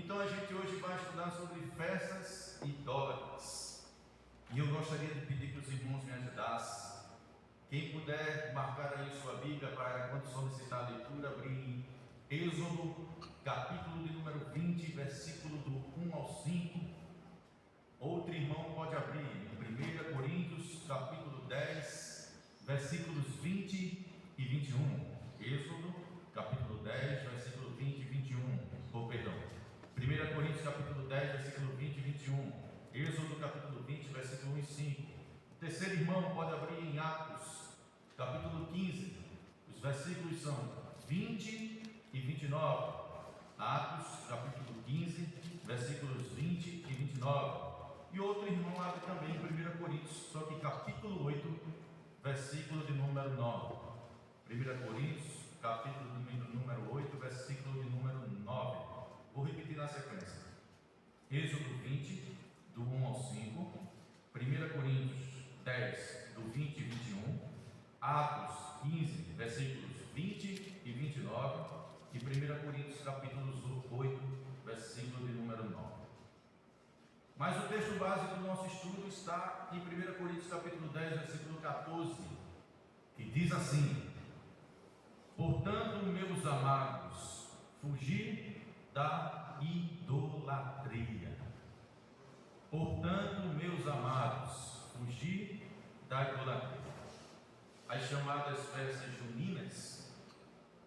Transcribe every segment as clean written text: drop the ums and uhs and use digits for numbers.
Então a gente hoje vai estudar sobre festas idólatras. E eu gostaria de pedir que os irmãos me ajudassem. Quem puder marcar aí sua Bíblia para quando solicitar a leitura, abrir em Êxodo, capítulo de número 20, versículo do 1 ao 5. Outro irmão pode abrir em 1 Coríntios, capítulo 10, versículos 20 e 21. Êxodo, capítulo 10, versículo 20 e 21. Perdão. 1 Coríntios, capítulo 10, versículo 20 e 21. Êxodo, capítulo 20, versículo 1 e 5. O terceiro irmão pode abrir em Atos, capítulo 15. Os versículos são 20 e 29. Atos, capítulo 15, versículos 20 e 29. E outro irmão abre também em 1 Coríntios, só que capítulo 8, versículo de número 9. 1 Coríntios, capítulo de número 8, versículo de número 9. Vou repetir na sequência. Êxodo 20, do 1 ao 5. 1 Coríntios 10, do 20 e 21. Atos 15, versículos 20 e 29. E 1 Coríntios, capítulo 8, versículo de número 9. Mas o texto básico do nosso estudo está em 1 Coríntios, capítulo 10, versículo 14, que diz assim: portanto, meus amados, fugi da idolatria. Portanto, meus amados, fugi da idolatria. As chamadas festas juninas,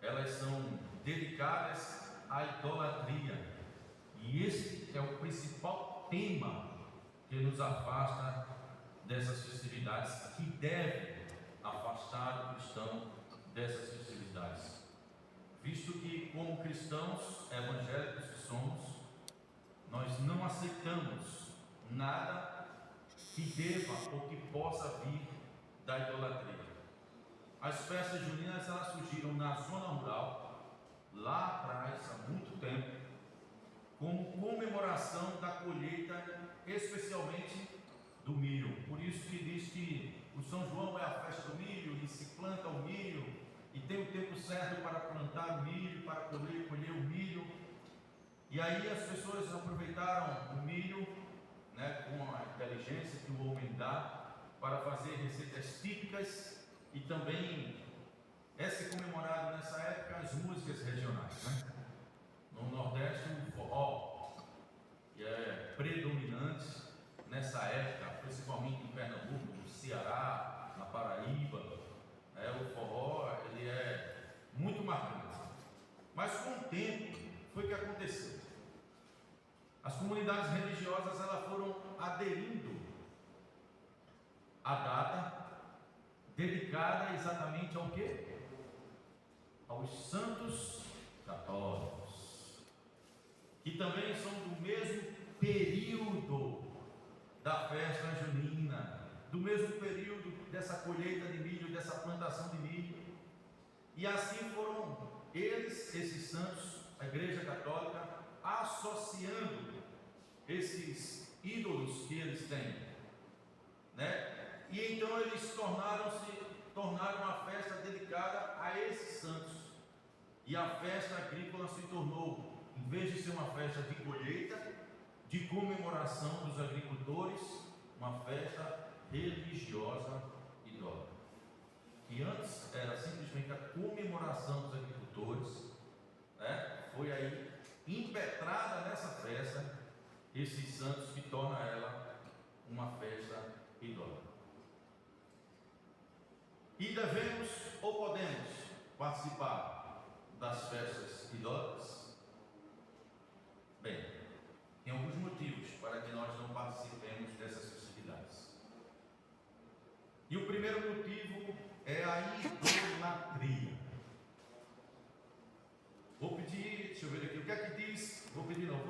elas são dedicadas à idolatria. E esse é o principal tema que nos afasta dessas festividades, que deve afastar o cristão dessas festividades, visto que, como cristãos evangélicos que somos, nós não aceitamos nada que deva ou que possa vir da idolatria. As festas juninas, elas surgiram na zona rural, lá atrás, há muito tempo, como comemoração da colheita, especialmente do milho. Por isso que diz que o São João é a festa do milho, e se planta o milho, e tem o tempo certo para plantar o milho, para colher o milho. E aí as pessoas aproveitaram o milho, né, com a inteligência que o homem dá, para fazer receitas típicas, e também é se comemorado nessa época as músicas regionais, né? No Nordeste, o forró, que é predominante nessa época, principalmente em Pernambuco, no Ceará, na Paraíba, o forró ele é muito marcante. Mas com o tempo foi que aconteceu. As comunidades religiosas elas foram aderindo à data dedicada exatamente ao quê? Aos santos católicos, que também são do mesmo período da festa junina, do mesmo período dessa colheita de milho, dessa plantação de milho. E assim foram eles, esses santos, a Igreja Católica, associando esses ídolos que eles têm, né? E então eles tornaram a festa dedicada a esses santos. E a festa agrícola se tornou, em vez de ser uma festa de colheita, de comemoração dos agricultores, uma festa religiosa idólatra. Que antes era simplesmente a comemoração dos agricultores, né? Foi aí impetrada nessa festa esses santos, que torna ela uma festa idólatra. E devemos ou podemos participar das festas idólatras? Bem, tem alguns motivos para que nós não participemos dessas festividades. E o primeiro motivo é a idolatria. Vou pedir, deixa eu ver aqui, o que é que diz? Vou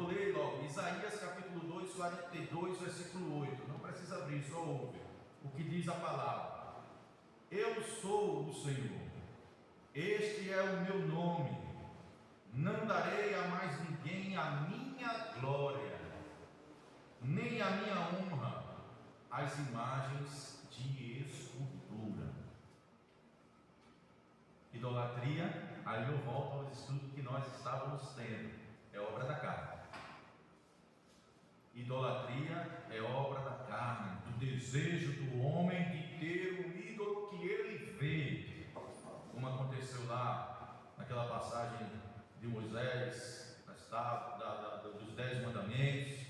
ler logo. Isaías capítulo 2, 42, versículo 8. Não precisa abrir, só ouve o que diz a palavra. Eu sou o Senhor, este é o meu nome, não darei a mais ninguém a minha glória, nem a minha honra, as imagens de escultura. Idolatria, aí eu volto ao estudo que nós estávamos tendo, é obra da carne. Idolatria é obra da carne, do desejo do homem de ter um ídolo que ele vê, como aconteceu lá naquela passagem de Moisés, dos 10 mandamentos.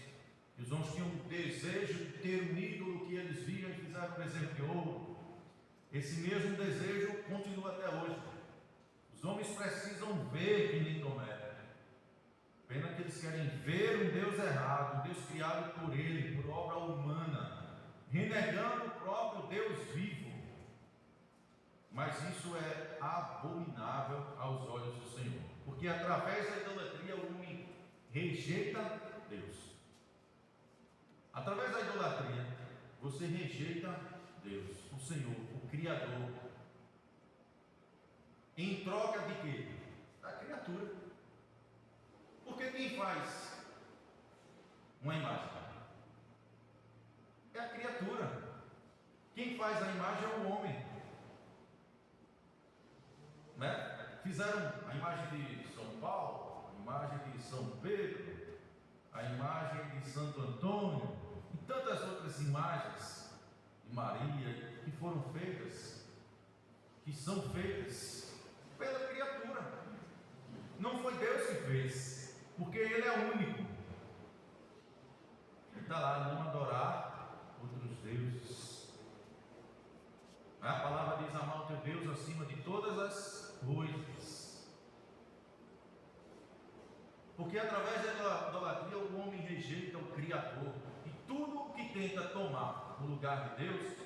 E os homens tinham um desejo de ter um ídolo que eles viam e fizeram presente de ouro. Esse mesmo desejo continua até hoje. Os homens precisam ver que nem Tomé. Pena que eles querem ver um Deus errado, um Deus criado por ele, por obra humana, renegando o próprio Deus vivo. Mas isso é abominável aos olhos do Senhor, porque através da idolatria o homem rejeita Deus. Através da idolatria você rejeita Deus, o Senhor, o Criador, em troca de quê? Da criatura. Porque quem faz uma imagem? É a criatura. Quem faz a imagem é o homem, né? Fizeram a imagem de São Paulo, a imagem de São Pedro, a imagem de Santo Antônio e tantas outras imagens de Maria que foram feitas, que são feitas pela criatura. Não foi Deus que fez, porque Ele é único. Ele está lá, não adorar outros deuses. A palavra diz: amar o teu Deus acima de todas as coisas. Porque através da idolatria o homem rejeita o Criador. E tudo o que tenta tomar o lugar de Deus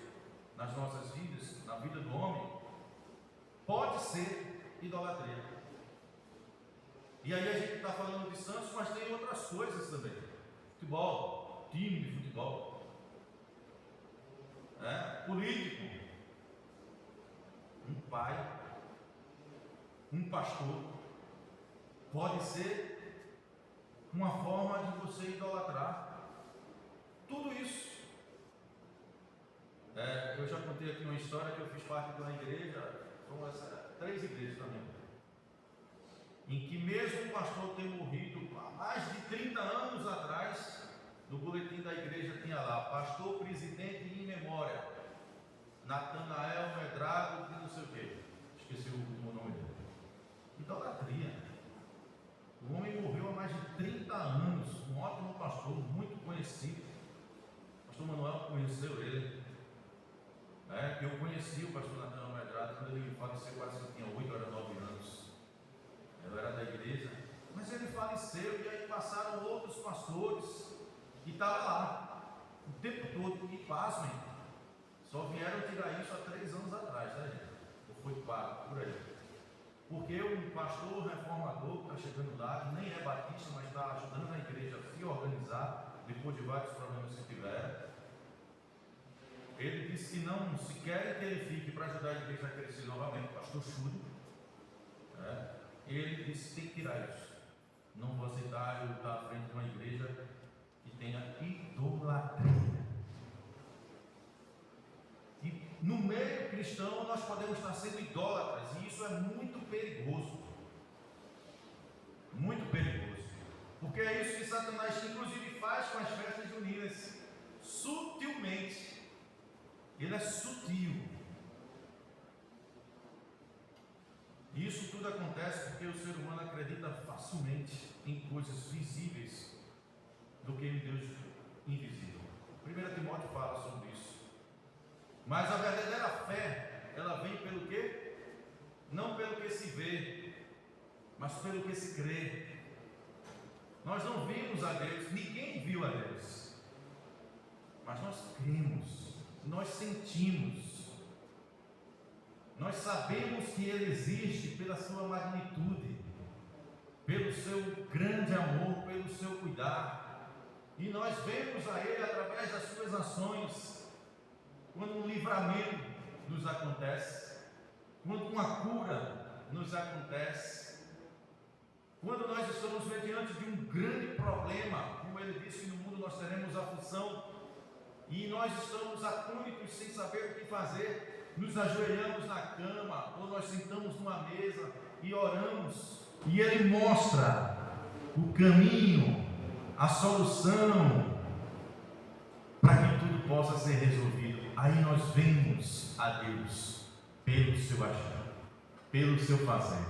nas nossas vidas, na vida do homem, pode ser idolatria. E aí a gente está falando de Santos, mas tem outras coisas também. Futebol, time de futebol, político, um pai, um pastor, pode ser uma forma de você idolatrar. Tudo isso. Eu já contei aqui uma história que eu fiz parte de uma igreja, são 3 igrejas também, em que mesmo o pastor ter morrido há mais de 30 anos atrás, no boletim da igreja tinha lá: pastor presidente em memória, Natanael Medrado, de não sei o que, esqueci o último nome dele. Idolatria. O homem morreu há mais de 30 anos, um ótimo pastor, muito conhecido. O pastor Manuel conheceu ele. Eu conheci o pastor Natanael Medrado quando ele faleceu, quase que eu tinha 8 ou 9 anos. Eu era da igreja, mas ele faleceu e aí passaram outros pastores que estavam lá o tempo todo. E pasmem, só vieram tirar isso há 3 anos atrás, né, gente? Ou foi 4, por aí. Porque um pastor reformador que está chegando lá, que nem é batista, mas está ajudando a igreja a se organizar, depois de vários problemas que tiveram, ele disse que não, se querem que ele fique para ajudar a igreja a crescer novamente, pastor Chúlio, ele disse que tem que tirar isso. Não vou aceitar eu estar à frente de uma igreja que tenha idolatria. E no meio cristão nós podemos estar sendo idólatras, e isso é muito perigoso. Muito perigoso. Porque é isso que Satanás inclusive faz com as festas juninas, sutilmente. Ele é sutil. E isso tudo acontece porque o ser humano acredita facilmente em coisas visíveis do que em Deus invisível. 1 Timóteo fala sobre isso. Mas a verdadeira fé, ela vem pelo quê? Não pelo que se vê, mas pelo que se crê. Nós não vimos a Deus, ninguém viu a Deus, mas nós cremos, nós sentimos. Nós sabemos que Ele existe pela sua magnitude, pelo seu grande amor, pelo seu cuidar, e nós vemos a Ele através das suas ações, quando um livramento nos acontece, quando uma cura nos acontece, quando nós estamos diante de um grande problema, como Ele disse que no mundo nós teremos aflição, e nós estamos atônitos sem saber o que fazer, nos ajoelhamos na cama, ou nós sentamos numa mesa e oramos, e Ele mostra o caminho, a solução, possa ser resolvido. Aí nós vemos a Deus pelo seu agir, pelo seu fazer.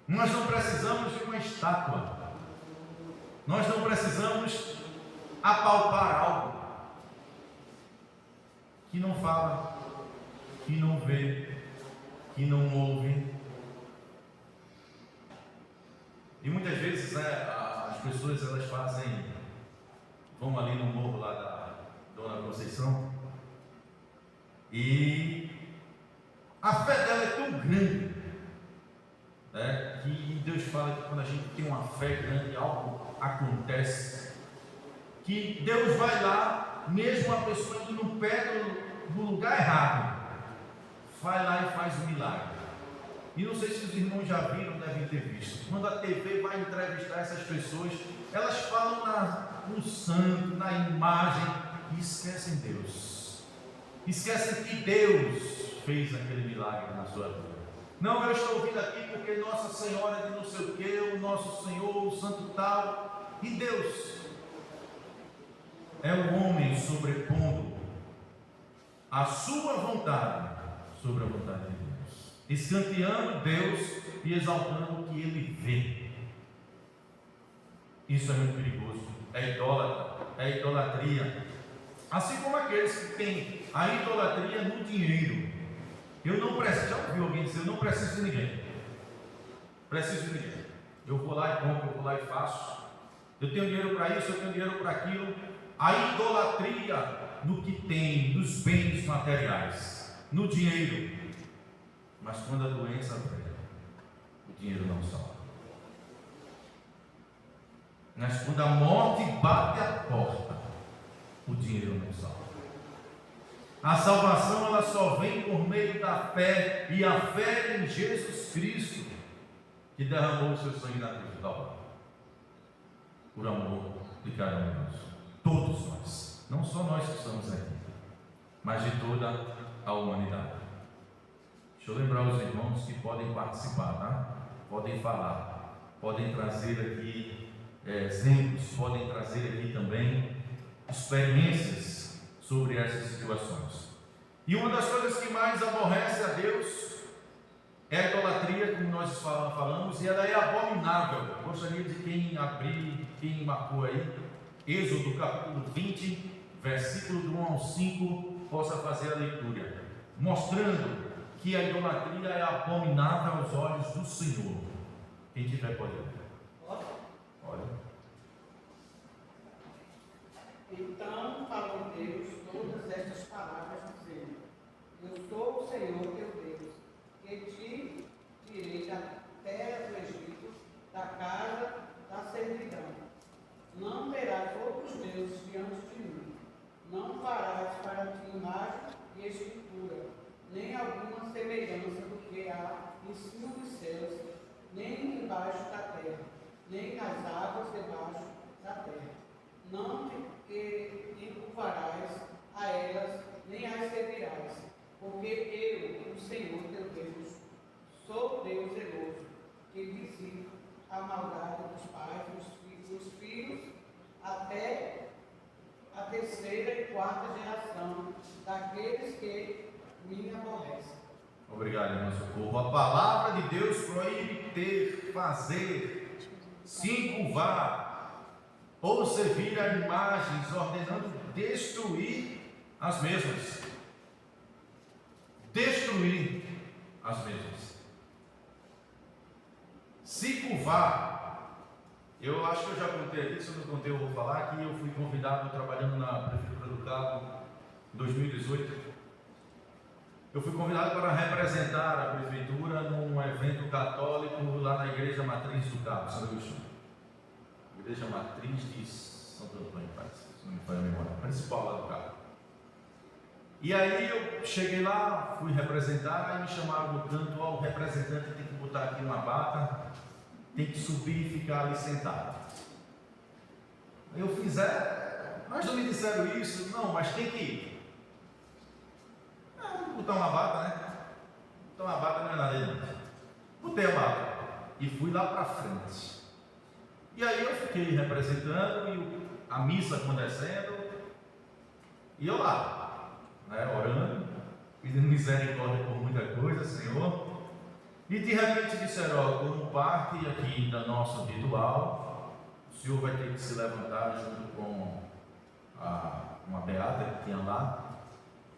Nós não precisamos de uma estátua, nós não precisamos apalpar algo que não fala, que não vê, que não ouve. E muitas vezes as pessoas elas vão ali no morro lá da Dona Conceição, e a fé dela é tão grande, né, que Deus fala que quando a gente tem uma fé grande, algo acontece, que Deus vai lá, mesmo a pessoa indo no pé do lugar errado, vai lá e faz um milagre. E não sei se os irmãos já viram, devem ter visto, quando a TV vai entrevistar essas pessoas, elas falam no santo, na imagem, e esquecem Deus, esquecem que Deus fez aquele milagre na sua vida. Não, eu estou vindo aqui porque Nossa Senhora de não sei o que, o Nosso Senhor, o santo tal, e Deus é o homem sobrepondo a sua vontade sobre a vontade de Deus, escanteando Deus e exaltando o que ele vê. Isso é muito perigoso, é idólatra, é idolatria. Assim como aqueles que têm a idolatria no dinheiro. Eu não preciso, já ouviu alguém dizer, eu não preciso de ninguém. Preciso de ninguém. Eu vou lá e compro, eu vou lá e faço. Eu tenho dinheiro para isso, eu tenho dinheiro para aquilo. A idolatria no que tem, nos bens materiais, no dinheiro. Mas quando a doença vem, o dinheiro não salva. Mas quando a morte bate a porta, o dinheiro não salva. A salvação ela só vem por meio da fé, e a fé em Jesus Cristo, que derramou o seu sangue na cruz do Calvário, por amor de cada um de nós. Todos nós, não só nós que estamos aqui, mas de toda a humanidade. Deixa eu lembrar os irmãos que podem participar, tá? Podem falar, podem trazer aqui exemplos, podem trazer aqui também experiências sobre essas situações. E uma das coisas que mais aborrece a Deus é a idolatria, como nós falamos, e ela é abominável. Eu gostaria de quem abrir, quem marcou aí, Êxodo capítulo 20, versículo do 1 ao 5, possa fazer a leitura, mostrando que a idolatria é abominável aos olhos do Senhor. Quem tiver pode ler. Olha. Então falou Deus todas estas palavras, dizendo: Eu sou o Senhor teu Deus, que te tirei da terra do Egito, da casa da servidão. Não terás outros deuses diante de mim. Não farás para ti imagem e escultura, nem alguma semelhança do que há em cima dos céus, nem embaixo da terra, nem nas águas debaixo da terra. Não te encurvarás a elas, nem as servirás, porque eu, o Senhor teu Deus, sou Deus zeloso, que visito a maldade dos pais, dos filhos, até a terceira e quarta geração daqueles que me aborrecem. Obrigado, irmão Socorro. A palavra de Deus proíbe ter, fazer, se encurvar ou servir a imagens, ordenando destruir as mesmas. Destruir as mesmas. Se curvar. Eu acho que eu já contei aqui, se eu não contei eu vou falar que eu fui convidado trabalhando na Prefeitura do Cabo em 2018. Eu fui convidado para representar a Prefeitura num evento católico lá na Igreja Matriz do Cabo, São Agostinho. Igreja Matriz de Santo Antônio, se não me falha a memória, principal lá do Cabo. E aí eu cheguei lá, fui representar, aí me chamaram no canto: ó, o representante tem que botar aqui uma bata, tem que subir e ficar ali sentado. Aí eu fiz, mas não me disseram isso? Não, mas tem que ir. Botar uma bata, né? Botar uma bata não é nada não. Botei a bata e fui lá para frente. E aí eu fiquei representando, e a missa acontecendo, E eu lá, né, orando, pedindo misericórdia por muita coisa, Senhor. E de repente disseram: ó, como parte aqui da nosso ritual, o senhor vai ter que se levantar junto com uma beata que tinha lá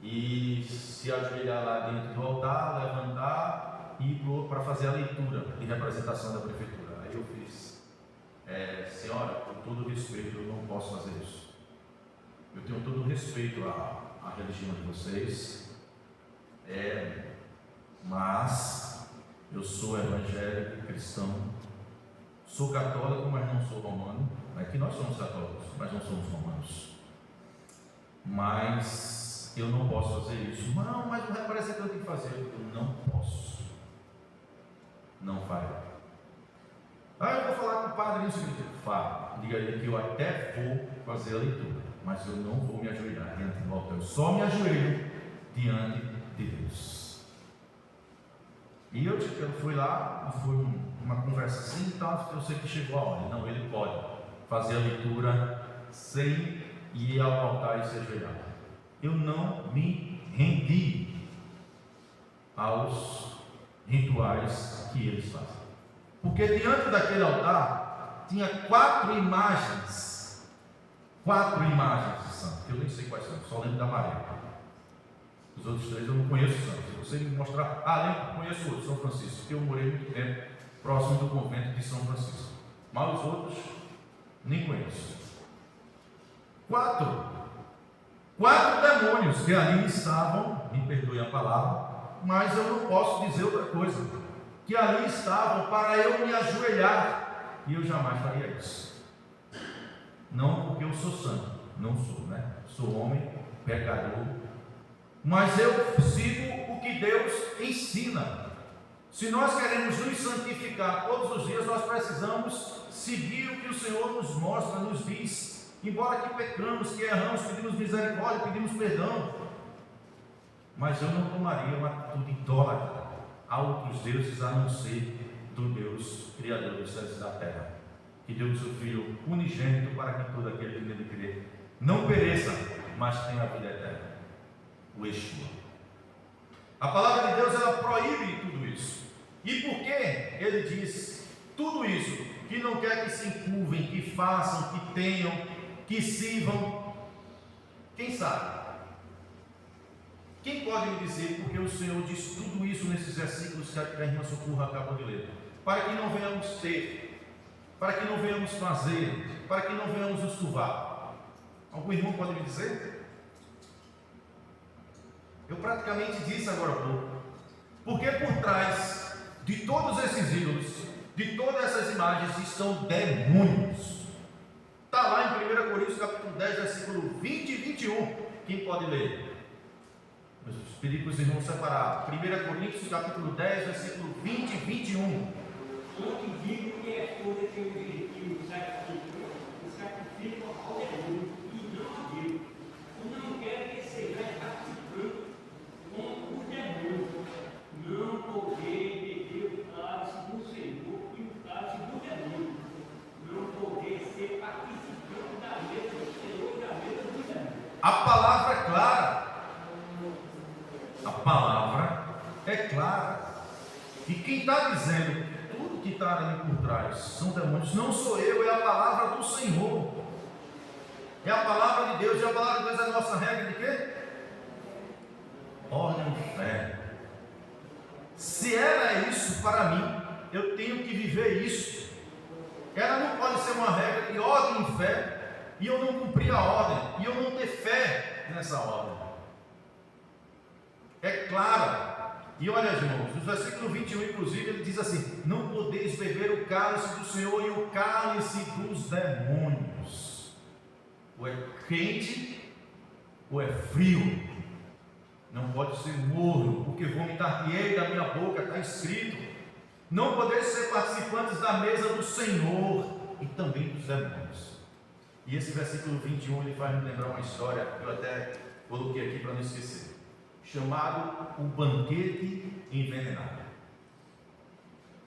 e se ajoelhar lá dentro do altar, levantar e ir para fazer a leitura de representação da prefeitura. Aí eu fiz: senhora, com todo respeito, eu não posso fazer isso. Eu tenho todo respeito à religião de vocês, mas eu sou evangélico, cristão, sou católico, mas não sou romano. É que nós somos católicos, mas não somos romanos. Mas eu não posso fazer isso. Não, mas o representante tem que fazer. Eu não posso. Não farei. Eu vou falar com o padre nisso. Fala, diga a ele que eu até vou fazer a leitura, mas eu não vou me ajoelhar diante do altar. Eu só me ajoelho diante de Deus. E eu fui lá, foi uma conversa assim e tal. Eu sei que chegou a hora. Não, ele pode fazer a leitura sem ir ao altar e se ajoelhar. Eu não me rendi aos rituais que eles fazem. Porque diante daquele altar tinha 4 imagens. 4 imagens de santo. Eu nem sei quais são, só lembro da Maria. Os outros 3 eu não conheço santos. Se você me mostrar, lembro, conheço outro, São Francisco, porque eu morei muito tempo próximo do convento de São Francisco. Mas os outros nem conheço. 4 demônios que ali estavam, me perdoe a palavra, mas eu não posso dizer outra coisa, que ali estavam para eu me ajoelhar, e eu jamais faria isso. Não porque eu sou santo, não sou, né? Sou homem, pecador, mas eu sigo o que Deus ensina. Se nós queremos nos santificar todos os dias, nós precisamos seguir o que o Senhor nos mostra, nos diz. Embora que pecamos, que erramos, pedimos misericórdia, pedimos perdão, mas eu não tomaria uma atitude idólatra a outros deuses a não ser do Deus Criador dos céus e da terra, que deu o seu Filho unigênito para que todo aquele que nele crê não pereça, mas tenha a vida eterna, o Yeshua. A palavra de Deus, ela proíbe tudo isso. E por que ele diz tudo isso? Que não quer que se encurvem, que façam, que tenham, que sirvam. Quem sabe? Quem pode me dizer porque o Senhor diz tudo isso nesses versículos que a irmã Socorro acabou de ler? Para que não venhamos ter, para que não venhamos fazer, para que não venhamos nos curvar. Algum irmão pode me dizer? Eu praticamente disse agora há pouco. Porque por trás de todos esses ídolos, de todas essas imagens, estão demônios. Está lá em 1 Coríntios capítulo 10, versículo 20 e 21. Quem pode ler? Os perigos irmãos separar. 1 Coríntios capítulo 10, versículo 20 e 21. Eu te digo que é coisa que eu vejo o sacrifício ao demônio e não a Deus. Eu não quero que seja participando com o demônio. Não poder beber o cálice do Senhor e o cálice do demônio. Não poder ser participante da mesa do Senhor e da mesa do demônio. A palavra é clara. A palavra é clara. E quem está dizendo que tudo que está ali por trás são demônios, não sou eu, é a palavra do Senhor. É a palavra de Deus. E a palavra de Deus é a nossa regra de quê? Ordem de fé. Se ela é isso para mim, eu tenho que viver isso. Ela não pode ser uma regra de ordem e fé e eu não cumprir a ordem, e eu não ter fé nessa ordem. É clara. E olha, irmãos, no versículo 21, inclusive, ele diz assim: não podeis beber o cálice do Senhor e o cálice dos demônios. Ou é quente, ou é frio. Não pode ser morno, porque vomitar-te-ei da minha boca, está escrito. Não podeis ser participantes da mesa do Senhor e também dos demônios. E esse versículo 21, ele faz me lembrar uma história que eu até coloquei aqui para não esquecer, chamado o banquete envenenado.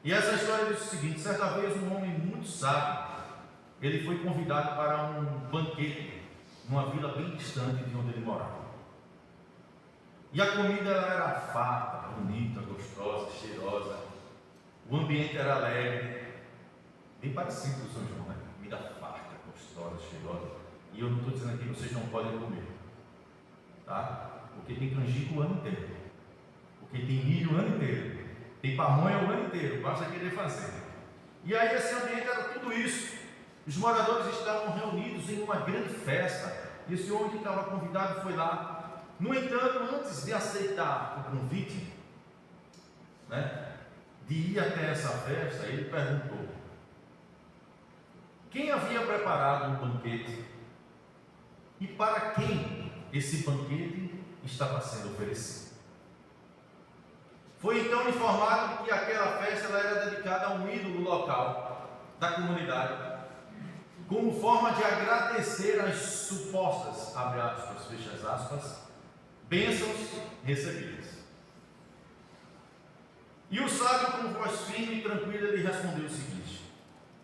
E essa história diz o seguinte: certa vez um homem muito sábio, ele foi convidado para um banquete numa vila bem distante de onde ele morava. E a comida ela era farta, bonita, gostosa, cheirosa. O ambiente era alegre, bem parecido com o São João, né? Comida farta, gostosa, cheirosa. E eu não estou dizendo aqui que vocês não podem comer, tá? Porque tem canjica o ano inteiro, porque tem milho o ano inteiro, tem pamonha o ano inteiro, basta querer fazer. E aí esse ambiente era tudo isso. Os moradores estavam reunidos em uma grande festa, e esse homem que estava convidado foi lá. No entanto, antes de aceitar o convite, né, de ir até essa festa, ele perguntou: quem havia preparado um banquete e para quem esse banquete estava sendo oferecido. Foi então informado que aquela festa ela era dedicada a um ídolo local da comunidade, como forma de agradecer as supostas, abre aspas, fecha aspas, bênçãos recebidas. E o sábio, com voz firme e tranquila, lhe respondeu o seguinte: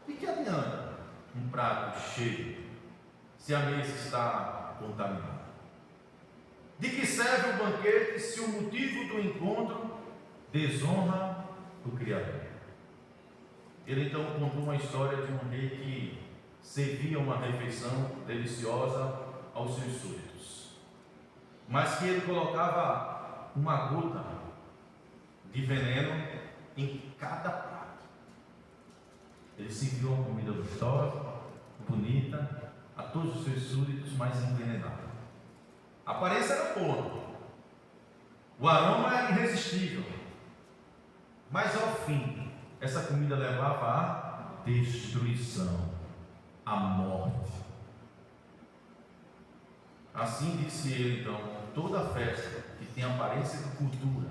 de que adianta um prato cheio se a mesa está contaminada? De que serve o banquete se o motivo do encontro desonra o Criador? Ele então contou uma história de um rei que servia uma refeição deliciosa aos seus súditos, mas que ele colocava uma gota de veneno em cada prato. Ele serviu uma comida gostosa, bonita, a todos os seus súditos, mas envenenada. A aparência era boa, o aroma era irresistível, mas ao fim, essa comida levava à destruição, à morte. Assim disse ele então: toda festa que tem aparência de cultura,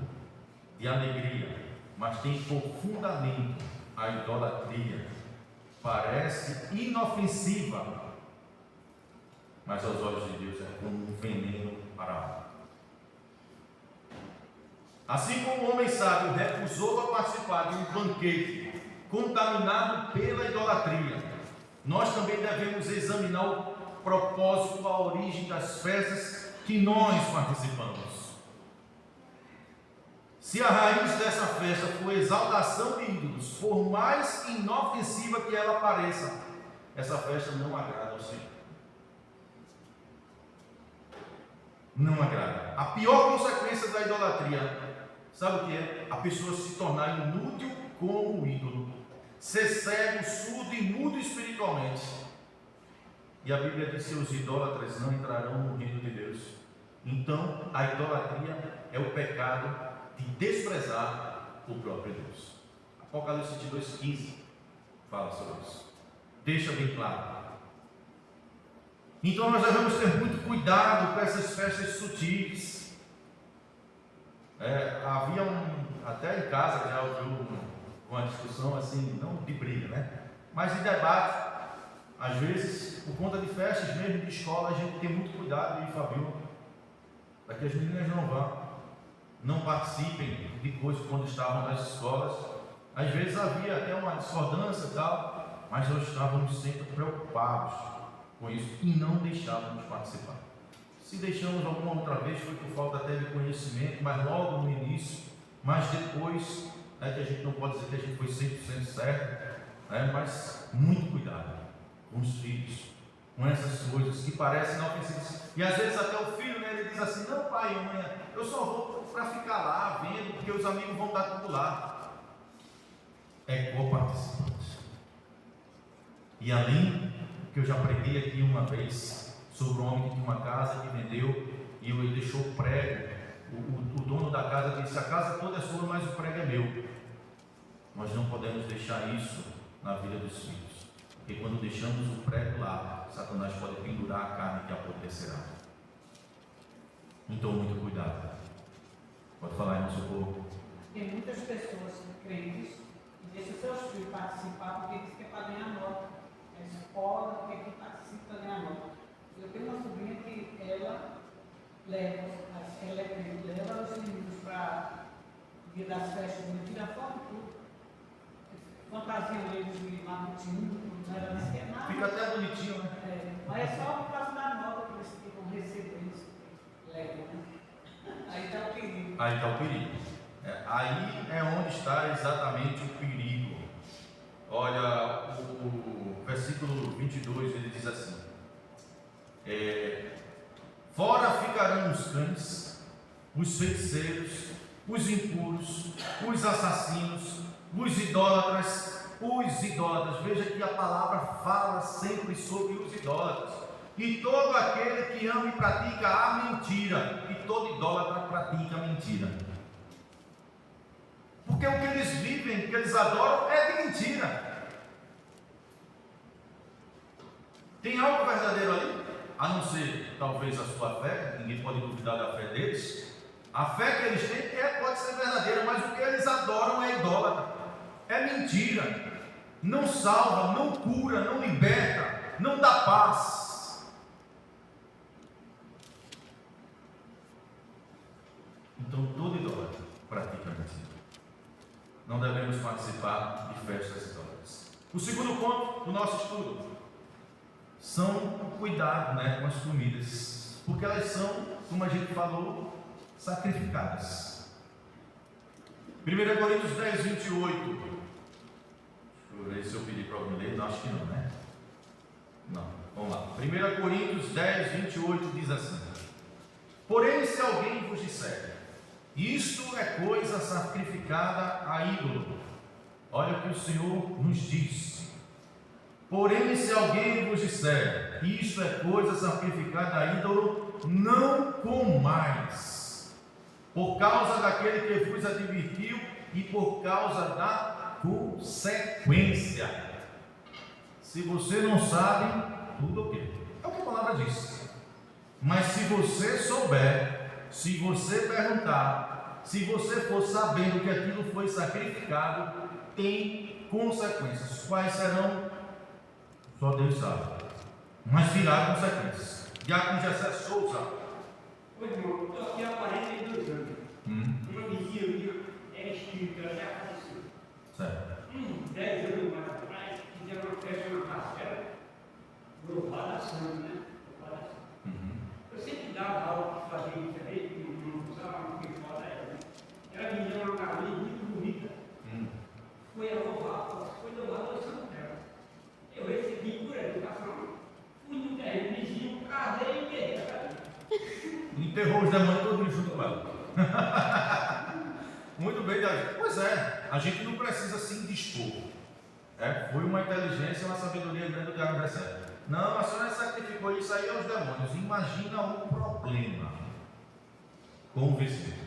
de alegria, mas tem por fundamento a idolatria, parece inofensiva, mas aos olhos de Deus é como um veneno para a alma. Assim como o homem sábio recusou a participar de um banquete contaminado pela idolatria, nós também devemos examinar o propósito, a origem das festas que nós participamos. Se a raiz dessa festa for exaltação de ídolos, por mais inofensiva que ela pareça, essa festa não agrada ao Senhor. Não agrada. A pior consequência da idolatria, sabe o que é? A pessoa se tornar inútil como o ídolo, ser cego, surdo e mudo espiritualmente. E a Bíblia diz que os idólatras não entrarão no reino de Deus. Então, a idolatria é o pecado de desprezar o próprio Deus. Apocalipse 22:15 fala sobre isso. Deixa bem claro. Então nós devemos ter muito cuidado com essas festas sutis. Havia até em casa já ouviu uma discussão assim, não de briga, né? Mas de debate. Às vezes, por conta de festas mesmo de escola, a gente tem muito cuidado, e Fabio, para que as meninas não participem de coisas quando estavam nas escolas. Às vezes havia até uma discordância e tal, mas nós estávamos sempre preocupados com isso e não deixávamos participar. Se deixamos alguma outra vez foi por falta até de conhecimento, mas logo no início, mas depois, que a gente não pode dizer que a gente foi 100% certo, mas muito cuidado com os filhos, com essas coisas que parecem inofensivas. E às vezes até o filho, ele diz assim: não, pai, mãe, eu só vou para ficar lá vendo, porque os amigos vão estar tudo lá. É coparticipante. E além que eu já preguei aqui uma vez sobre um homem que tinha uma casa que vendeu e ele deixou o prego. O dono da casa disse: a casa toda é sua, mas o prego é meu. Nós não podemos deixar isso na vida dos filhos, porque quando deixamos o prego lá, Satanás pode pendurar a carne que apodrecerá. Então, muito cuidado. Pode falar, irmão Socorro. Tem muitas pessoas crentes que deixam seus filhos participar porque diz que é para ganhar nota. É escola, porque quem participa para ganhar nota. Eu tenho uma sobrinha que ela leva os meninos para dia das festas, tira foto e tudo. Fantasiam eles de mamutinho, não era nem esquema. Fica até bonitinho, né? Mas é só por causa da nota que eles Aí está o perigo. Aí é onde está exatamente o perigo. Olha, o versículo 22, ele diz assim: fora ficarão os cães, os feiticeiros, os impuros, os assassinos, os idólatras. Veja que a palavra fala sempre sobre os idólatras. E todo aquele que ama e pratica a mentira, e todo idólatra pratica a mentira. Porque o que eles vivem, o que eles adoram é de mentira. Tem algo verdadeiro ali? A não ser talvez a sua fé, ninguém pode duvidar da fé deles. A fé que eles têm pode ser verdadeira, mas o que eles adoram é idólatra, é mentira. Não salva, não cura, não liberta, não dá paz. Então todo idólatra pratica mentira. Não devemos participar de festas idólatras. O segundo ponto do nosso estudo são o cuidado, com as comidas, porque elas são, como a gente falou, sacrificadas. 1 Coríntios 10, 28. Deixa eu ver se eu pedi para alguém ler. Não, acho que não, né? Não, vamos lá. 1 Coríntios 10, 28 diz assim: porém, se alguém vos disser, isto é coisa sacrificada a ídolo, olha o que o Senhor nos diz. Porém, se alguém vos disser, isto é coisa sacrificada a ídolo, não comais, por causa daquele que vos advertiu e por causa da consequência. Se você não sabe, tudo ok. É o que a palavra diz. Mas se você souber, se você perguntar, se você for sabendo que aquilo foi sacrificado, tem consequências. Quais serão? Só Deus sabe. Mas virá consequências. Diácono Jessé Souza. Oi, irmão, estou aqui há 42 anos. Uma vizinha minha era espírita, ela já faleceu. Certo. 10 anos mais atrás, fizeram uma festa na casa dela, louvada a santo, né? Louvada a santo. Eu sempre dava aula que fazia diferente, não usava muito que fora ela, né? Ela me deu uma galinha muito bonita. Foi a louvada ao santo dela. Eu recebi por educação, fui no terreno vizinho, casei e enterrei a galinha. Enterrou os demônios todos junto com ela. Muito bem, Davi. Pois é, a gente não precisa se indispor. Foi uma inteligência, uma sabedoria grande do Diácono Jessé. Não, a senhora sacrificou isso aí aos demônios. Imagina o problema com o vizinho.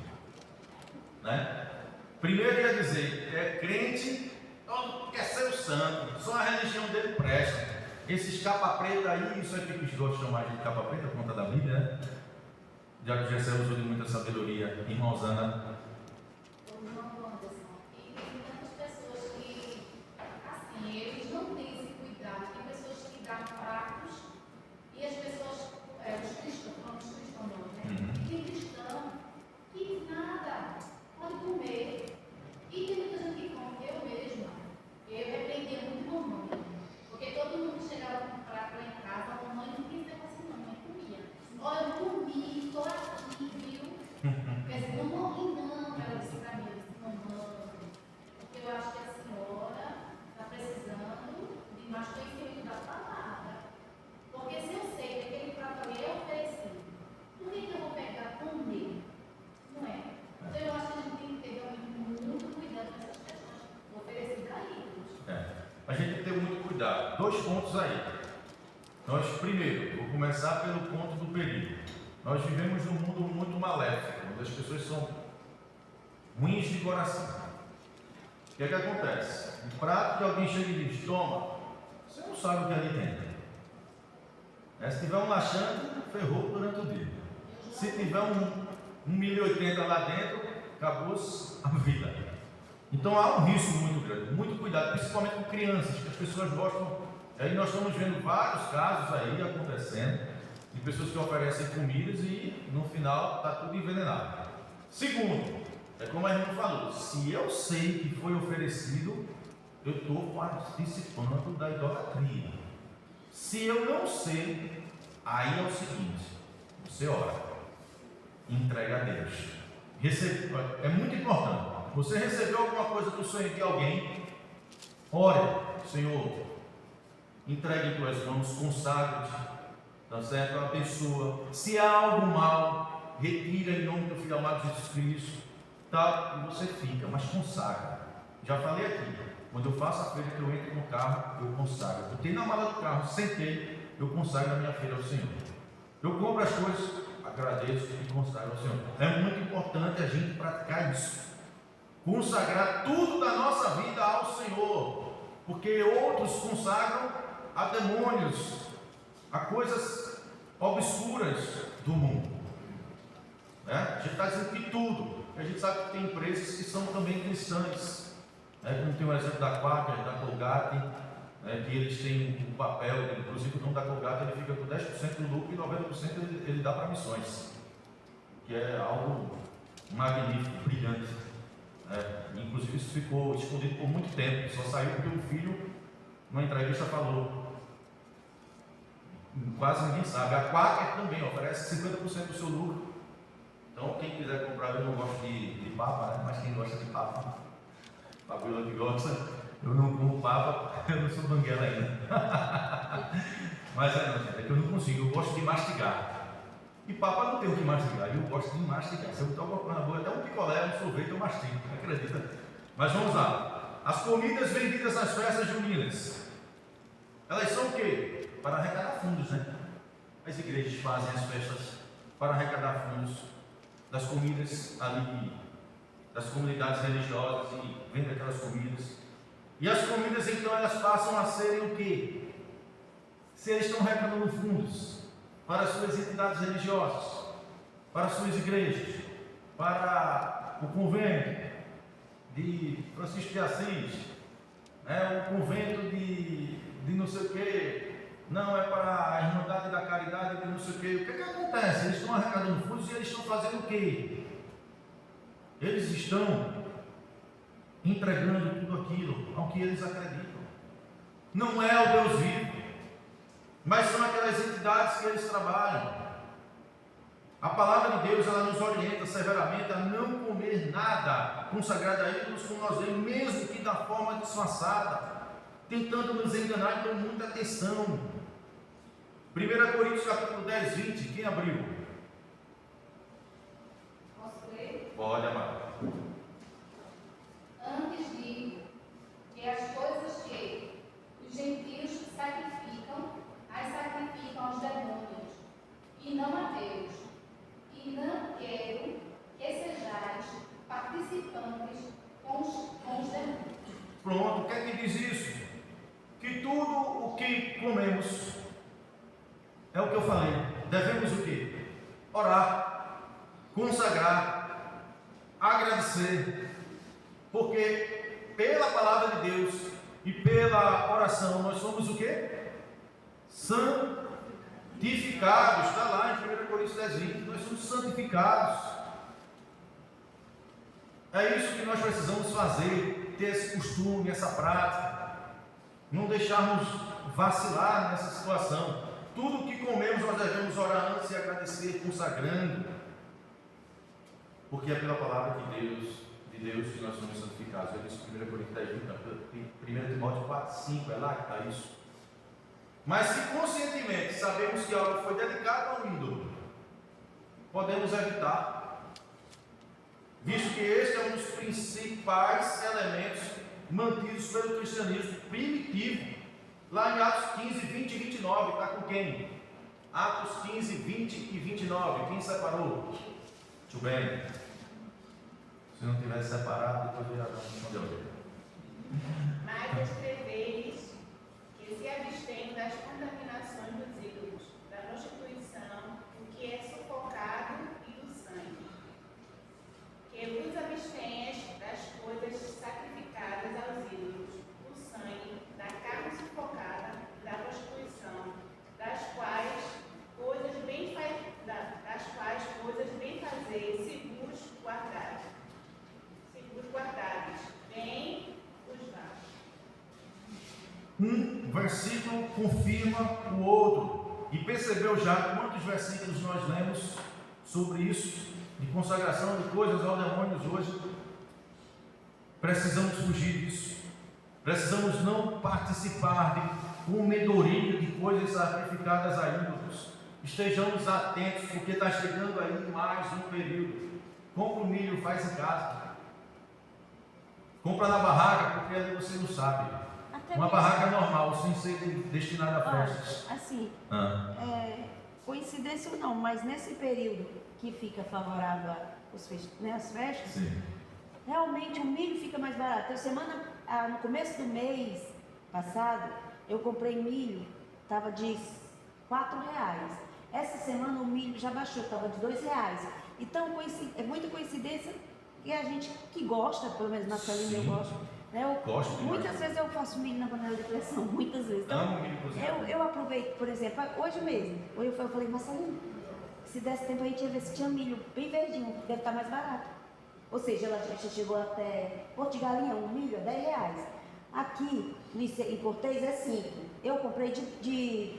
Primeiro ia dizer, crente, quer ser o santo, só a religião dele presta. Esses capa preta aí, isso aqui que eles gostam de chamar de capa preta, por conta da Bíblia, né? Diácono Jessé usou de muita sabedoria. Irmã Osana. Eles não têm esse cuidado. Tem pessoas que dão pratos e as pessoas, os cristãos, né? Tem cristão que nada, pode comer. E tem muita gente que come, eu mesma. Eu repreendia muito mamãe. Porque todo mundo chegava com um prato lá em casa, a mamãe não quis levar assim, não, mãe comia. Olha, eu comi, estou aqui, viu? Quer dizer, não morri não, ela disse para mim, eu disse, mamãe, porque eu acho que a senhora está precisando de mais conhecimento da palavra. Porque se eu sei que aquele prato ali é oferecido, por que eu vou pegar comer? Não é? Então eu acho que a gente tem que ter realmente muito cuidado com essas questões oferecidas a ídolos. A gente tem que ter muito cuidado. 2 pontos aí. Nós, primeiro, vou começar pelo ponto do perigo. Nós vivemos num mundo muito maléfico, onde as pessoas são ruins de coração. O que é que acontece? Um prato que alguém chega e diz, toma, você não sabe o que ali tem. Se tiver um laxante, ferrou durante o dia. Se tiver um 1.080 lá dentro, acabou-se a vida. Então há um risco muito grande, muito cuidado, principalmente com crianças, que as pessoas gostam. Aí nós estamos vendo vários casos aí acontecendo, de pessoas que oferecem comidas e no final está tudo envenenado. Segundo, é como a irmã falou, se eu sei que foi oferecido, eu estou participando da idolatria. Se eu não sei, aí é o seguinte, você ora, entrega a Deus, É muito importante. Você recebeu alguma coisa do Senhor de alguém, ore, Senhor, entregue em tuas mãos, consagre-te, tá certo? Abençoa. Se há algo mal, retira em nome do Filho amado Jesus Cristo, tá? E você fica, mas consagra. Já falei aqui, quando eu faço a feira que eu entro no carro, eu consagro. Eu tenho na mala do carro, sentei, eu consagro a minha feira ao Senhor. Eu compro as coisas, agradeço e consagro ao Senhor. É muito importante a gente praticar isso. Consagrar tudo da nossa vida ao Senhor. Porque outros consagram a demônios, a coisas obscuras do mundo. A gente está dizendo que tudo. A gente sabe que tem empresas que são também cristãs. Como tem o exemplo da Quaker, da Colgate, que eles têm um papel, inclusive o dono da Colgate, ele fica com 10% do lucro e 90% ele dá para missões, que é algo magnífico, brilhante. Inclusive isso ficou escondido por muito tempo, só saiu porque o filho, numa entrevista, falou. Quase ninguém sabe. A Quaker também oferece 50% do seu lucro. Então quem quiser comprar, eu não gosto de papa, mas quem gosta de papa, Fabiola que gosta, eu não como papa, eu não sou banguela ainda. Mas não, gente, é que eu não consigo, eu gosto de mastigar. E papa não tem o que mastigar, eu gosto de mastigar. Se eu botar uma na boca, até um picolé, um sorvete, eu mastigo, acredita? Mas vamos lá. As comidas vendidas nas festas juninas, elas são o quê? Para arrecadar fundos, né? As igrejas fazem as festas para arrecadar fundos das comidas ali, das comunidades religiosas, e vendem aquelas comidas. E as comidas, então, elas passam a serem o quê? Se eles estão arrecadando fundos para as suas entidades religiosas, para as suas igrejas, para o convento de Francisco de Assis, o convento de não sei o quê, não é para a Irmandade da Caridade de não sei o quê. O que acontece? Eles estão arrecadando fundos e eles estão fazendo o quê? Eles estão entregando tudo aquilo ao que eles acreditam. Não é o Deus vivo, mas são aquelas entidades que eles trabalham. A palavra de Deus, ela nos orienta severamente a não comer nada consagrado a ídolos, como nós vemos, mesmo que da forma disfarçada, tentando nos enganar. Então, muita atenção. 1 Coríntios capítulo 10, 20, quem abriu? Posso ler? Pode, amado. Antes digo que as coisas que os gentios sacrificam, as sacrificam aos demônios, e não a Deus. E não quero que sejais participantes com os demônios. Pronto, o que é que diz isso? Que tudo o que comemos, é o que eu falei, devemos o quê? Orar, consagrar, agradecer, porque pela palavra de Deus e pela oração nós somos o quê? Santificados. Está lá em 1 Coríntios 10, 20, nós somos santificados. É isso que nós precisamos fazer, ter esse costume, essa prática, não deixarmos vacilar nessa situação. Tudo o que comemos nós devemos orar antes e agradecer, consagrando, porque é pela palavra de Deus que nós somos santificados. Eu disse 1 Coríntios 10, 20, 1 Timóteo 4, 5, é lá que está isso. Mas se conscientemente sabemos que algo foi dedicado a um ídolo, podemos evitar, visto que este é um dos principais elementos mantidos pelo cristianismo primitivo. Lá em Atos 15, 20 e 29, está com quem? Atos 15, 20 e 29, quem separou? Muito bem. Se não tivesse separado, depois eu já não respondeu. Mas escreveis que se abstém das contaminações dos ídolos, da prostituição, do que é sufocado e do sangue. Que vos abstenhas das coisas sacrificadas aos ídolos, do sangue, da carne sufocada, da prostituição, das quais coisas bem fazeis, seguros guardados, bem os vasos. Um versículo confirma o outro. E percebeu já quantos versículos nós lemos sobre isso? de consagração de coisas ao demônio hoje, precisamos fugir disso. Precisamos não participar de comedoria de coisas sacrificadas a ídolos. Estejamos atentos, porque está chegando aí mais um período. Compra o milho, faz em casa. Compra na barraca, porque ali você não sabe. Até Uma mesmo. barraca normal, sem ser destinada a Olha, festas. assim, Ah. coincidência ou não, mas nesse período que fica favorável às festas, Sim. realmente o milho fica mais barato. No começo do mês passado, eu comprei milho, estava de R$4. Essa semana o milho já baixou, estava de R$2. Então é muita coincidência que a gente que gosta, pelo menos na Marcelina eu gosto. Né? Gosto demais. Muitas vezes eu faço milho na panela de pressão, muitas vezes. Então, Amo milho cozinhado. eu aproveito, por exemplo, hoje mesmo, eu falei, Marcelina, se desse tempo a gente ia ver se tinha milho bem verdinho, deve estar mais barato. Ou seja, ela já chegou até Porto de Galinha, um milho é R$10. Aqui em Cortez é 5. Eu comprei de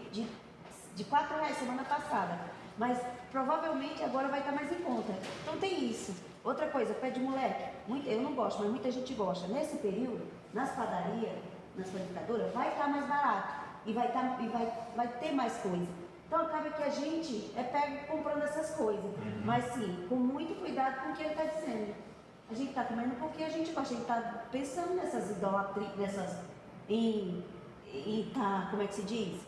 R$4 semana passada, mas provavelmente agora vai estar mais em conta. Então tem isso. Outra coisa, pé de moleque, eu não gosto, mas muita gente gosta. Nesse período, nas padarias, nas panificadoras, vai estar mais barato e vai ter mais coisa. Então acaba que a gente pega comprando essas coisas, mas sim, com muito cuidado com o que ele está dizendo. A gente está comendo porque a gente gosta, a gente está pensando nessas idolatrias, como é que se diz?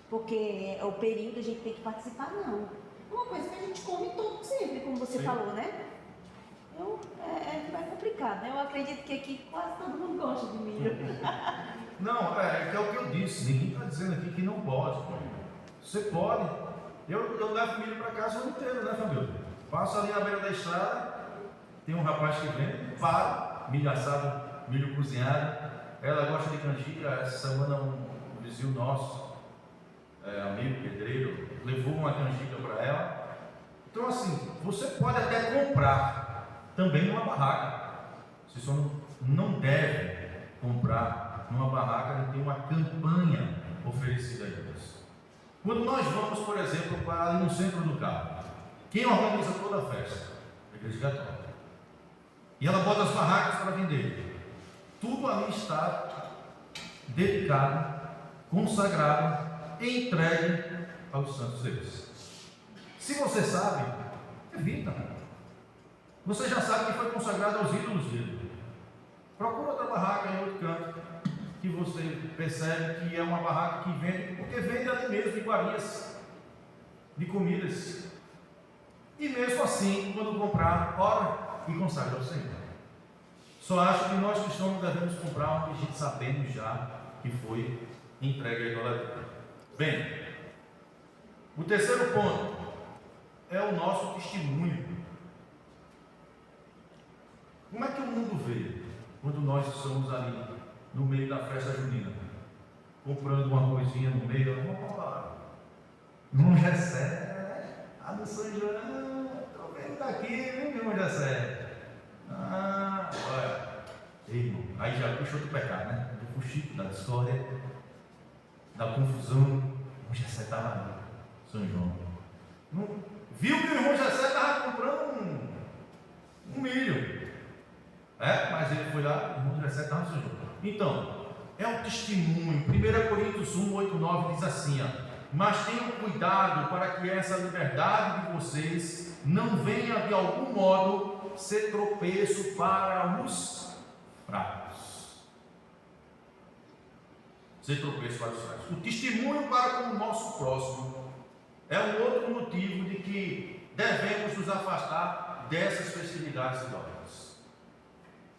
Porque é o período a gente tem que participar, não. Uma coisa que a gente come todo sempre, como você falou, né? É complicado, né? Eu acredito que aqui quase todo mundo gosta de milho. Não, é o que eu disse. Ninguém está dizendo aqui que não pode. Você pode. Eu levo milho para casa o ano inteiro, né, família? Passo ali na beira da estrada, tem um rapaz que vem, paro, milho assado, milho cozinhado. Ela gosta de canjica. Essa semana um vizinho nosso, amigo pedreiro, levou uma canjica para ela. Então assim, você pode até comprar também numa barraca. Você só não deve comprar numa barraca que tem uma campanha oferecida a eles. Quando nós vamos, por exemplo, para ali no centro do carro, quem organiza toda a festa? A Igreja Católica. E ela bota as barracas para vender. Tudo ali está dedicado, consagrado, entregue aos santos deles. Se você sabe, evita. Você já sabe que foi consagrado aos ídolos dele. Procura outra barraca em outro canto, que você percebe que é uma barraca que vende, porque vende ali mesmo iguarias de comidas. E mesmo assim, quando comprar, ora e consagra ao Senhor. Só acho que nós cristãos não devemos comprar onde a gente sabemos já que foi entregue à idolatria. Bem, o terceiro ponto é o nosso testemunho. Como é que o mundo vê quando nós estamos ali no meio da festa junina, comprando uma coisinha no meio? Irmão Jessé, a do São João, estou vendo daqui, viu, irmão Jessé? Olha, irmão, aí já puxou do pecado, né? Do fuxico, da discórdia, da confusão. O irmão Jessé estava ali, São João. Viu que o irmão Jessé estava comprando um milho. Mas ele foi lá, o irmão Jessé estava no São João. Então, é um testemunho. 1 Coríntios 1, 8, 9 diz assim: mas tenham cuidado para que essa liberdade de vocês não venha de algum modo ser tropeço para os fracos. Ser tropeço para os fracos. O testemunho para com o nosso próximo é um outro motivo de que devemos nos afastar dessas festividades idólatras.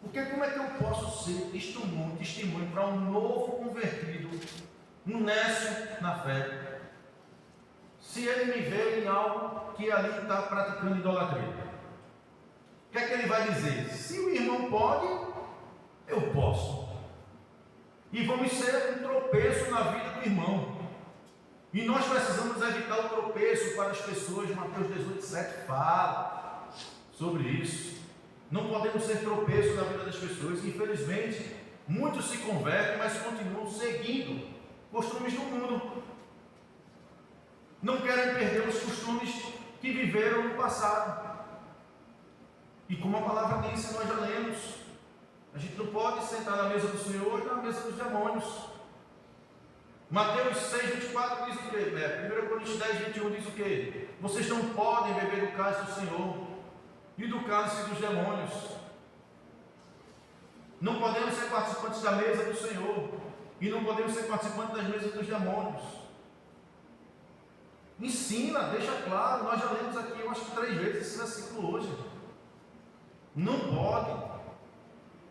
Porque como é que eu posso ser testemunho para um novo convertido, um nécio na fé, se ele me vê em algo que ali está praticando idolatria? O que é que ele vai dizer? Se o irmão pode, eu posso. E vamos ser um tropeço na vida do irmão. E nós precisamos evitar o tropeço para as pessoas. Mateus 18,7 fala sobre isso. Não podemos ser tropeço na vida das pessoas. Infelizmente, muitos se convertem, mas continuam seguindo costumes do mundo. Não querem perder os costumes que viveram no passado. E como a palavra diz, nós já lemos, a gente não pode sentar na mesa do Senhor e na mesa dos demônios. Mateus 6, 24 diz o quê? 1 Coríntios 10, 21 diz o quê? Vocês não podem beber do cálice do Senhor e do cálice dos demônios. Não podemos ser participantes da mesa do Senhor e não podemos ser participantes das mesas dos demônios. Ensina, deixa claro, nós já lemos aqui, eu acho que 3 vezes esse versículo hoje. Não pode.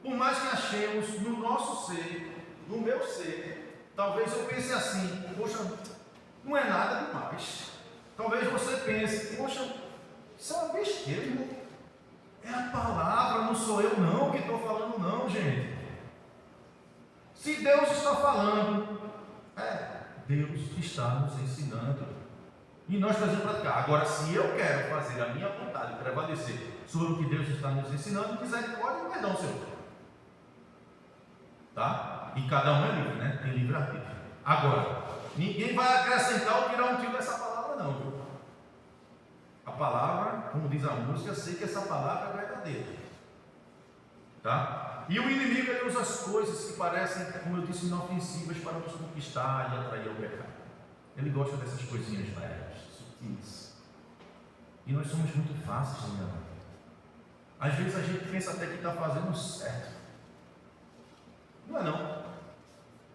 Por mais que achemos no nosso ser, no meu ser, talvez eu pense assim, poxa, não é nada demais. Talvez você pense, poxa, isso é uma besteira, irmão. É a palavra, não sou eu não que estou falando não, gente. Se Deus está falando, Deus está nos ensinando. E nós precisamos praticar. Agora, se eu quero fazer a minha vontade, prevalecer sobre o que Deus está nos ensinando, misericórdia e perdão, Senhor. Tá? E cada um é livre, né? Tem livre-arbítrio. Agora, ninguém vai acrescentar ou tirar um tiro dessa palavra, não, viu? A palavra, como diz a música, sei que essa palavra é verdadeira. Tá? E o inimigo, ele usa as coisas que parecem, como eu disse, inofensivas para nos conquistar e atrair ao pecado. Ele gosta dessas coisinhas leves, sutis. E nós somos muito fáceis de enganar. Às vezes a gente pensa até que está fazendo certo. Não é não.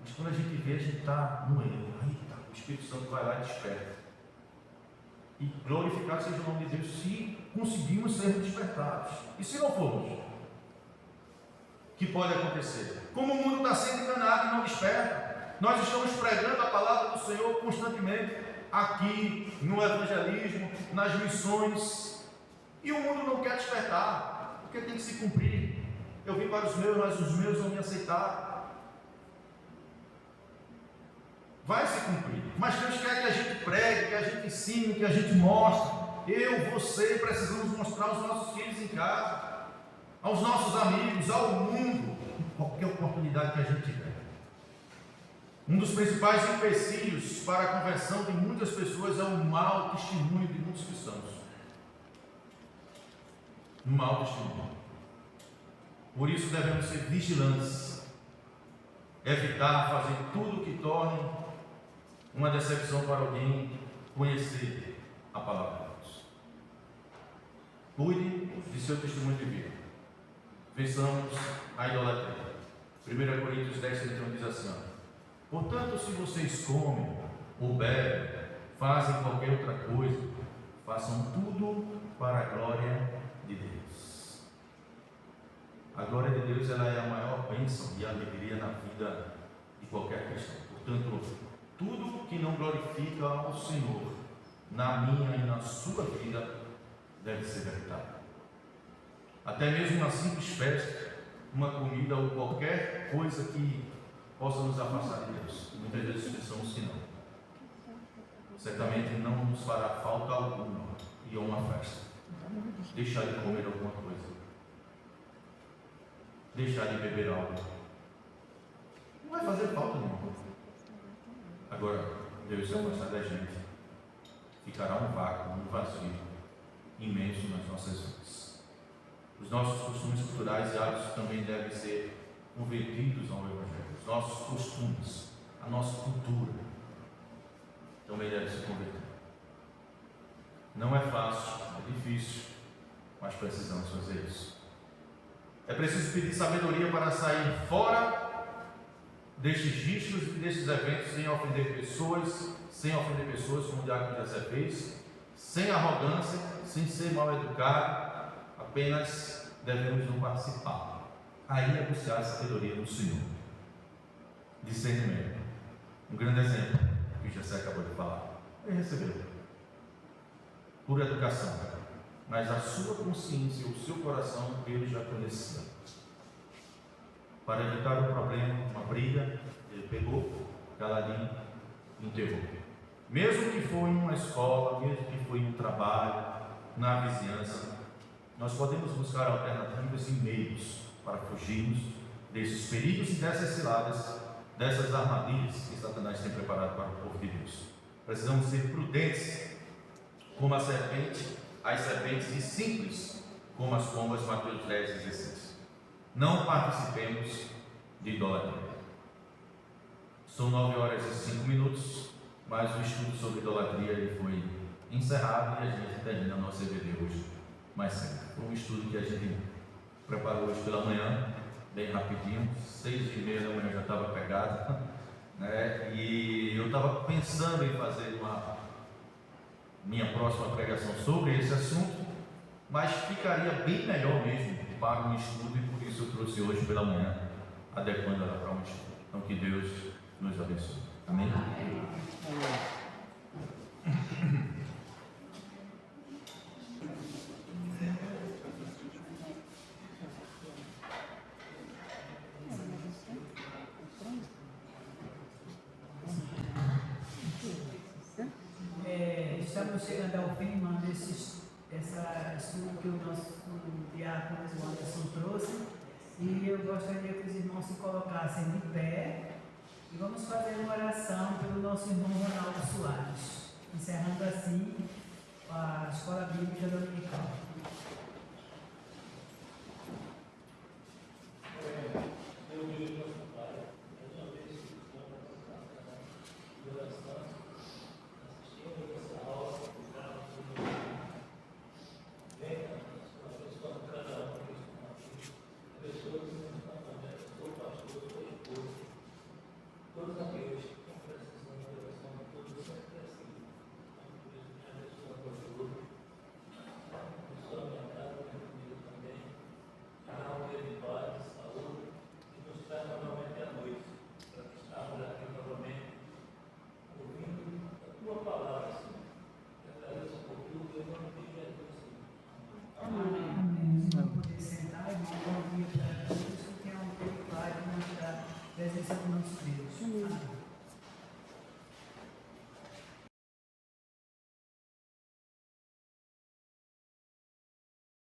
Mas quando a gente vê, a gente está no erro. Aí tá, o Espírito Santo vai lá e desperta. E glorificado seja o nome de Deus se conseguimos ser despertados. E se não formos? O que pode acontecer? Como o mundo está sendo enganado e não desperta, nós estamos pregando a palavra do Senhor constantemente, aqui, no evangelismo, nas missões, e o mundo não quer despertar, porque tem que se cumprir. Eu vim para os meus, mas os meus não me aceitaram. Vai se cumprir, mas Deus quer que a gente pregue, que a gente ensine, que a gente mostre. Eu, você, precisamos mostrar aos nossos filhos em casa, aos nossos amigos, ao mundo, em qualquer oportunidade que a gente tiver. Um dos principais empecilhos para a conversão de muitas pessoas é o mau testemunho de muitos cristãos. Um mau testemunho. Por isso devemos ser vigilantes, evitar fazer tudo que torne uma decepção para alguém conhecer a palavra de Deus. Cuide de seu testemunho de vida. Vençamos a idolatria. 1 Coríntios 10, 31 diz assim: portanto, se vocês comem ou bebem, fazem qualquer outra coisa, façam tudo para a glória de Deus. A glória de Deus, ela é a maior bênção e alegria na vida de qualquer cristão. Portanto, tudo que não glorifica ao Senhor na minha e na sua vida deve ser evitado. Até mesmo uma simples festa, uma comida ou qualquer coisa que possa nos afastar de Deus. Muitas vezes pensamos que não. Certamente não nos fará falta alguma ir a uma festa. Deixar de comer alguma coisa. Deixar de beber algo. Não vai fazer falta nenhuma. Agora, Deus se afastar da gente, ficará um vácuo, um vazio imenso nas nossas vidas. Os nossos costumes culturais e hábitos também devem ser convertidos ao Evangelho. Os nossos costumes, a nossa cultura também deve se converter. Não é fácil, é difícil, mas precisamos fazer isso. É preciso pedir sabedoria para sair fora destes riscos e destes eventos sem ofender pessoas, como o diácono José fez, sem arrogância, sem ser mal educado, apenas devemos não participar. Aí é buscar a sabedoria do Senhor. Discernimento. Um grande exemplo que o José acabou de falar. Ele recebeu por educação, mas a sua consciência, o seu coração, ele já conhecia. Para evitar um problema, uma briga, ele pegou, caladinho, enterrou. Mesmo que foi em uma escola, mesmo que foi em um trabalho, na vizinhança, nós podemos buscar alternativas e meios para fugirmos desses perigos e dessas ciladas, dessas armadilhas que Satanás tem preparado para o povo de Deus. Precisamos ser prudentes, como as serpentes e simples, como as pombas, Mateus 10:16. Não participemos de idolatria. São 9h05, mas o estudo sobre idolatria ele foi encerrado e a gente termina a nossa EBD hoje mais cedo. Foi um estudo que a gente preparou hoje pela manhã, bem rapidinho, 6h30 da manhã já estava pegado, né? E eu estava pensando em fazer minha próxima pregação sobre esse assunto, mas ficaria bem melhor mesmo para um estudo, e por isso eu trouxe hoje pela manhã, adequando ela para um estudo. Então que Deus nos abençoe. Amém? Estamos chegando ao fim, mano, essa estudo que o nosso diácono Anderson trouxe, e eu gostaria que os irmãos se colocassem de pé e vamos fazer uma oração pelo nosso irmão Ronaldo Soares, encerrando assim a Escola Bíblica Dominical. Presença do nosso Deus. Amém.